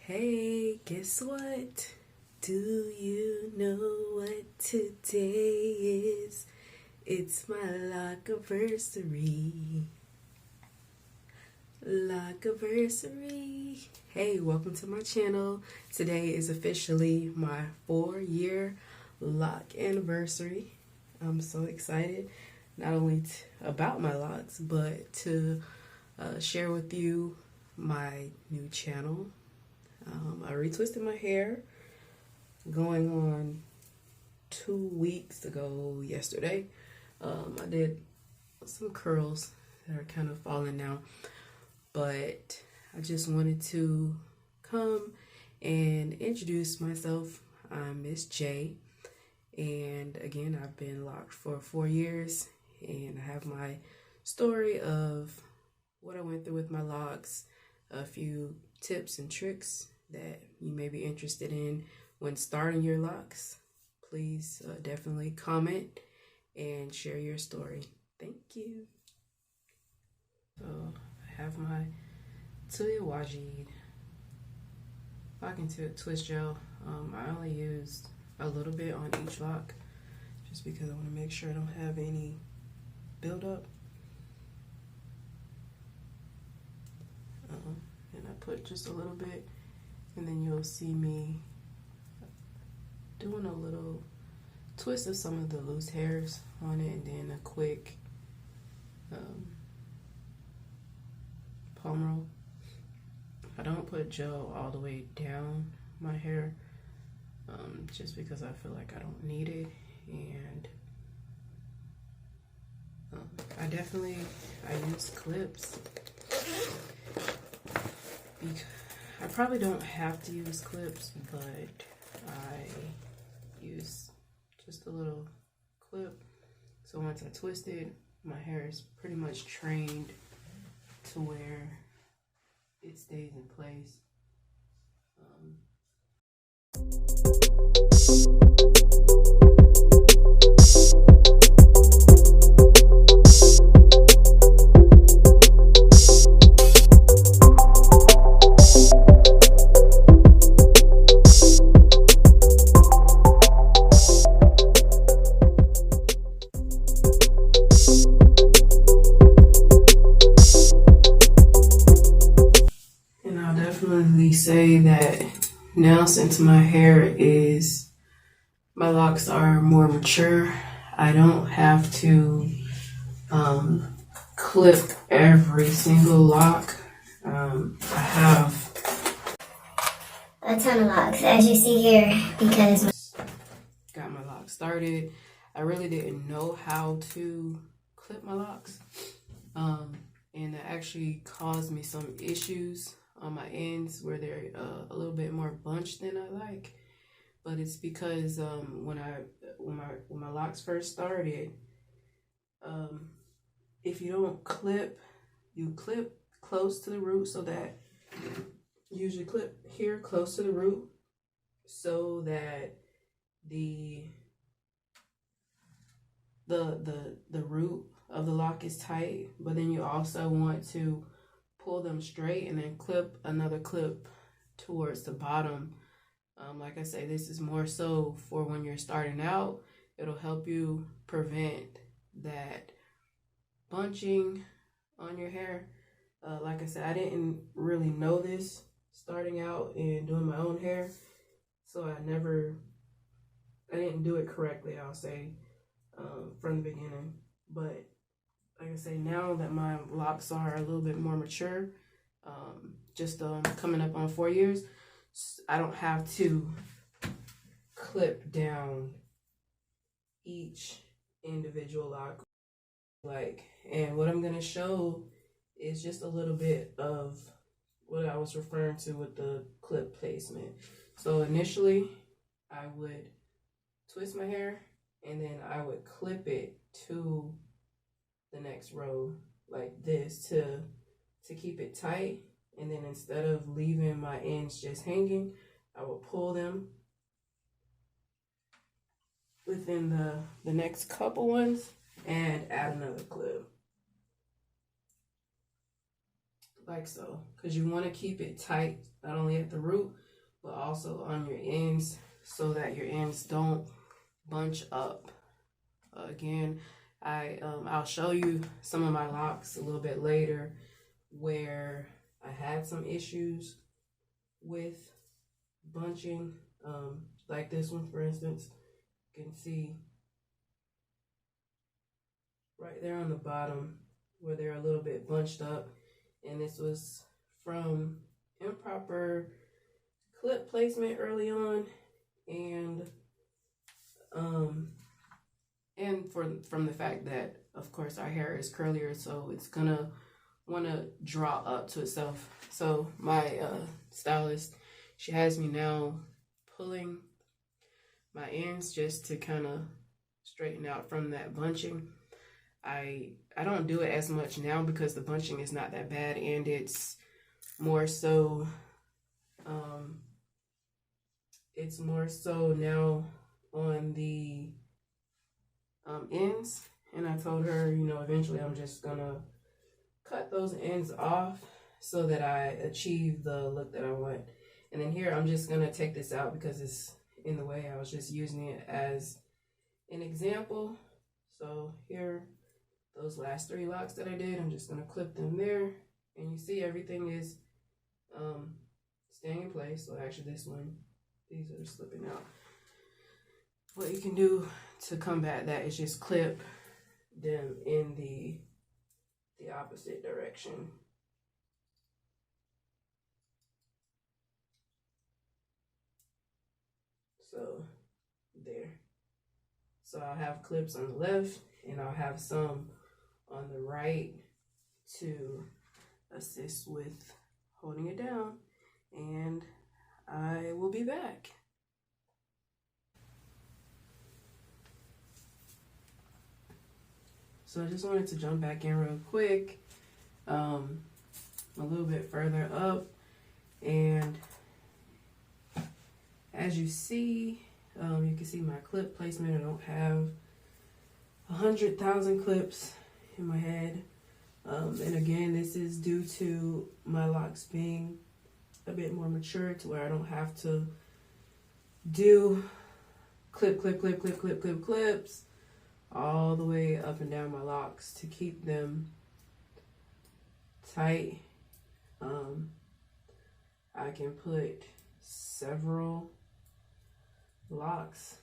Hey, guess what? Do you know what today is? It's my lock-iversary. Lock-iversary. Hey, welcome to my channel. Today is officially my 4-year lock anniversary. I'm so excited, not only about my locks, but to share with you my new channel. I retwisted my hair going on 2 weeks ago yesterday. I did some curls that are kind of falling now, but I just wanted to come and introduce myself. I'm Miss J, and again, I've been locked for 4 years, and I have my story of what I went through with my locks, a few tips and tricks that you may be interested in when starting your locks. Please definitely comment and share your story. Thank you. So I have my Taliah Waajiid locking twist gel. I only used a little bit on each lock just because I want to make sure I don't have any buildup. And I put just a little bit, and then you'll see me doing a little twist of some of the loose hairs on it, and then a quick palm roll. I don't put gel all the way down my hair just because I feel like I don't need it, and I use clips. I probably don't have to use clips, but I use just a little clip. So once I twist it, my hair is pretty much trained to where it stays in place. Say that now, since my locks are more mature, I don't have to clip every single lock. I have a ton of locks, as you see here, because got my locks started. I really didn't know how to clip my locks, and that actually caused me some issues on my ends where they're a little bit more bunched than I like. But it's because when my locks first started, if you don't clip, you clip close to the root, so that you usually clip here close to the root so that the root of the lock is tight, but then you also want to pull them straight and then clip another clip towards the bottom. Like I say, this is more so for when you're starting out. It'll help you prevent that bunching on your hair. Like I said, I didn't really know this starting out and doing my own hair, so I didn't do it correctly, I'll say, from the beginning. But like I say, now that my locks are a little bit more mature, just coming up on 4 years, I don't have to clip down each individual lock. And what I'm going to show is just a little bit of what I was referring to with the clip placement. So initially, I would twist my hair, and then I would clip it to the next row like this to keep it tight. And then instead of leaving my ends just hanging, I will pull them within the next couple ones and add another clip like so, because you want to keep it tight, not only at the root, but also on your ends, so that your ends don't bunch up. Again, I'll show you some of my locks a little bit later where I had some issues with bunching, like this one, for instance. You can see right there on the bottom where they're a little bit bunched up, and this was from improper clip placement early on, and from the fact that, of course, our hair is curlier, so it's gonna want to draw up to itself. So my stylist, she has me now pulling my ends just to kind of straighten out from that bunching. I don't do it as much now because the bunching is not that bad, and it's more so now on the ends. And I told her, you know, eventually I'm just gonna cut those ends off so that I achieve the look that I want. And then here I'm just gonna take this out because it's in the way. I was just using it as an example. So here, those last 3 locks that I did, I'm just gonna clip them there, and you see everything is staying in place. So actually this one, these are slipping out. What you can do to combat that is just clip them in the opposite direction. So there. So I'll have clips on the left and I'll have some on the right to assist with holding it down, and I will be back. So I just wanted to jump back in real quick, a little bit further up, and as you see, you can see my clip placement. I don't have 100,000 clips in my head, and again, this is due to my locks being a bit more mature to where I don't have to do clips all the way up and down my locks to keep them tight. I can put several locks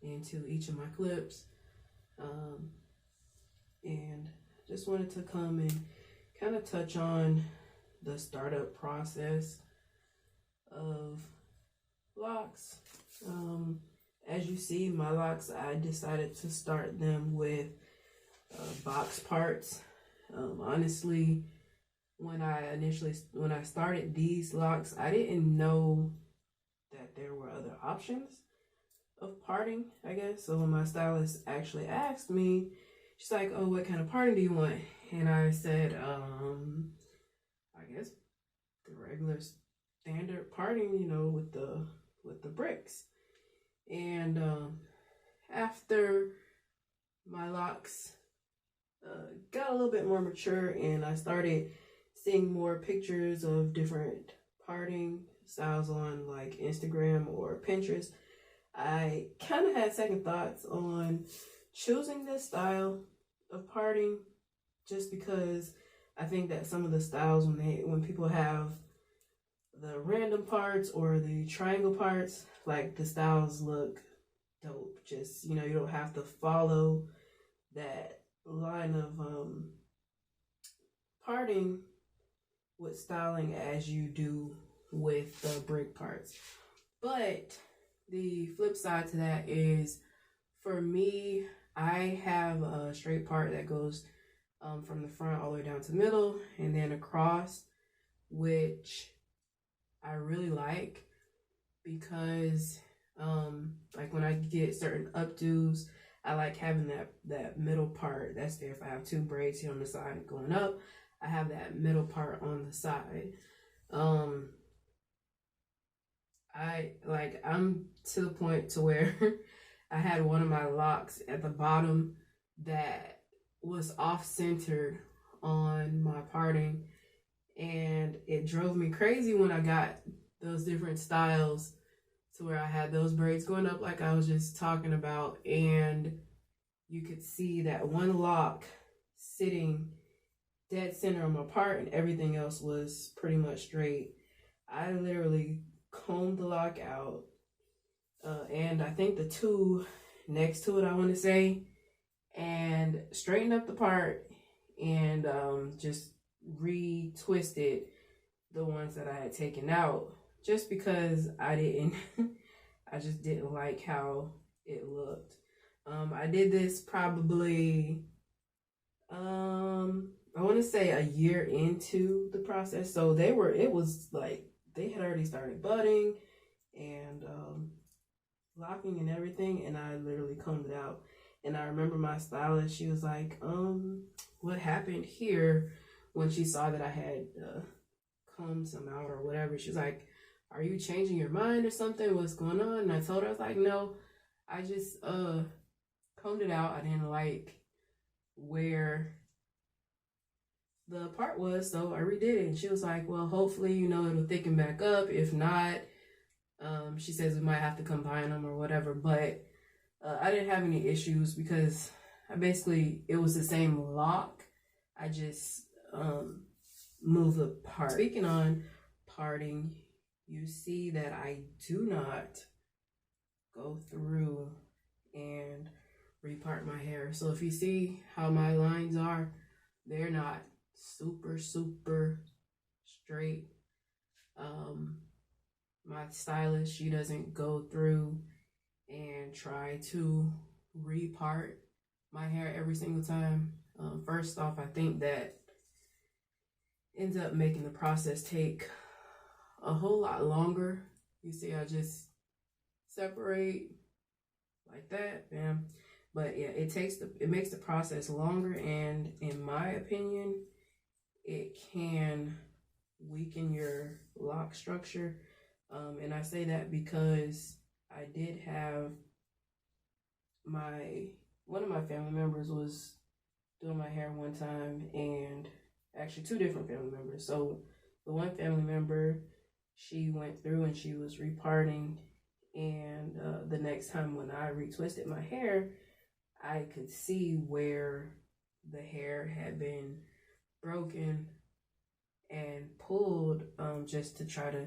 into each of my clips, and just wanted to come and kind of touch on the startup process of locks. As you see, my locks, I decided to start them with box parts. Honestly, when I started these locks, I didn't know that there were other options of parting, I guess. So when my stylist actually asked me, she's like, "Oh, what kind of parting do you want?" And I said, I guess the regular standard parting, you know, with the bricks. And after my locks got a little bit more mature and I started seeing more pictures of different parting styles on like Instagram or Pinterest, I kind of had second thoughts on choosing this style of parting, just because I think that some of the styles, when people have the random parts or the triangle parts, like the styles look dope. Just, you know, you don't have to follow that line of parting with styling as you do with the brick parts. But the flip side to that is, for me, I have a straight part that goes from the front all the way down to the middle and then across, which I really like because like when I get certain updos, I like having that middle part that's there. If I have 2 braids here on the side going up, I have that middle part on the side. I'm to the point to where I had one of my locks at the bottom that was off-centered on my parting, And it drove me crazy when I got those different styles to where I had those braids going up like I was just talking about, and you could see that one lock sitting dead center on my part and everything else was pretty much straight. I literally combed the lock out, and I think the two next to it, I want to say, and straightened up the part and just retwisted the ones that I had taken out, just because I just didn't like how it looked. I did this probably, I want to say a year into the process. So it was like, they had already started budding and locking and everything. And I literally combed it out. And I remember my stylist, she was like, what happened here, when she saw that I had combed some out or whatever. She was like, are you changing your mind or something? What's going on? And I told her, I was like, no, I just combed it out. I didn't like where the part was, so I redid it. And she was like, well, hopefully, you know, it'll thicken back up. If not, she says we might have to combine them or whatever. But I didn't have any issues because it was the same lock. I just moved the part. Speaking on parting, you see that I do not go through and repart my hair. So if you see how my lines are, they're not super straight. My stylist, she doesn't go through and try to repart my hair every single time. First off, I think that ends up making the process take a whole lot longer. You see, I just separate like that, bam. But yeah, it makes the process longer, and in my opinion, it can weaken your lock structure. And I say that because I did have one of my family members was doing my hair one time, and actually two different family members. So the one family member, she went through and she was reparting, and the next time when I retwisted my hair, I could see where the hair had been broken and pulled just to try to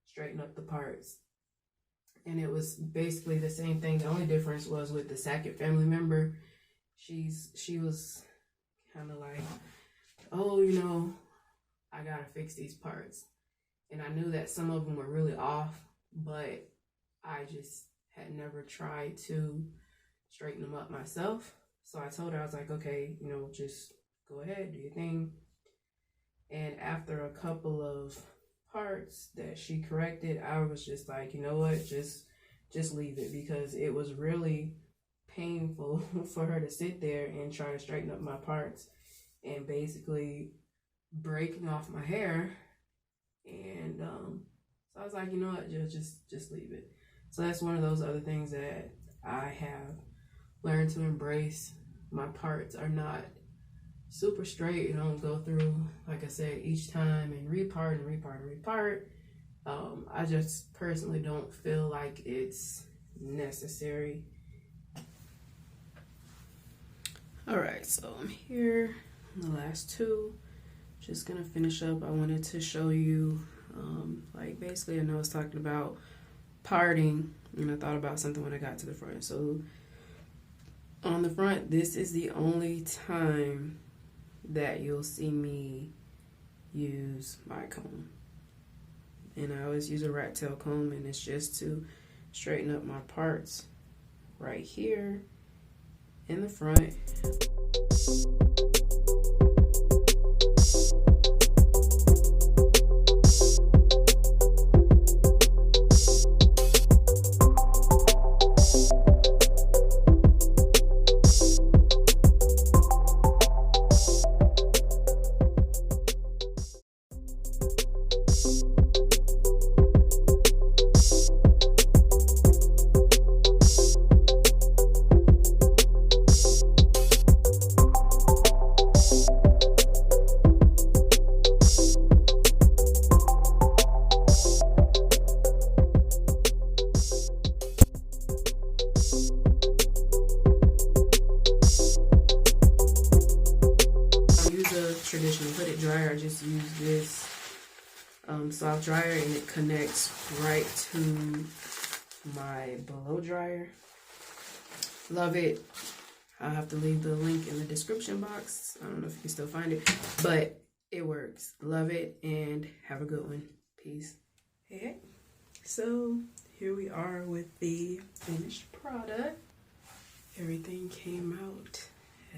straighten up the parts. And it was basically the same thing. The only difference was with the second family member. She was kind of like, oh, you know, I gotta fix these parts. And I knew that some of them were really off, but I just had never tried to straighten them up myself. So I told her, I was like, okay, you know, just go ahead, do your thing. And after a couple of parts that she corrected, I was just like, you know what, just leave it, because it was really painful for her to sit there and try to straighten up my parts and basically breaking off my hair. And so I was like, you know what, just leave it. So that's one of those other things that I have learned to embrace. My parts are not super straight. I don't go through, like I said, each time and repart. I just personally don't feel like it's necessary. All right, so I'm here, the last two. Just gonna finish up. I wanted to show you, like basically I know I was talking about parting, and I thought about something when I got to the front. So on the front, this is the only time that you'll see me use my comb. And I always use a rat tail comb, and it's just to straighten up my parts right here in the front. this soft dryer, and it connects right to my blow dryer. Love it. I'll have to leave the link in the description box. I don't know if you can still find it, but it works. Love it, and have a good one. Peace. Hey, so here we are with the finished product. Everything came out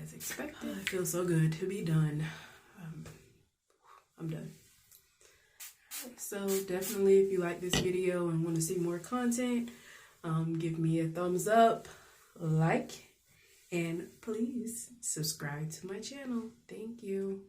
as expected. It feels so good to be done. I'm done. So definitely, if you like this video and want to see more content, give me a thumbs up, like, and please subscribe to my channel. Thank you.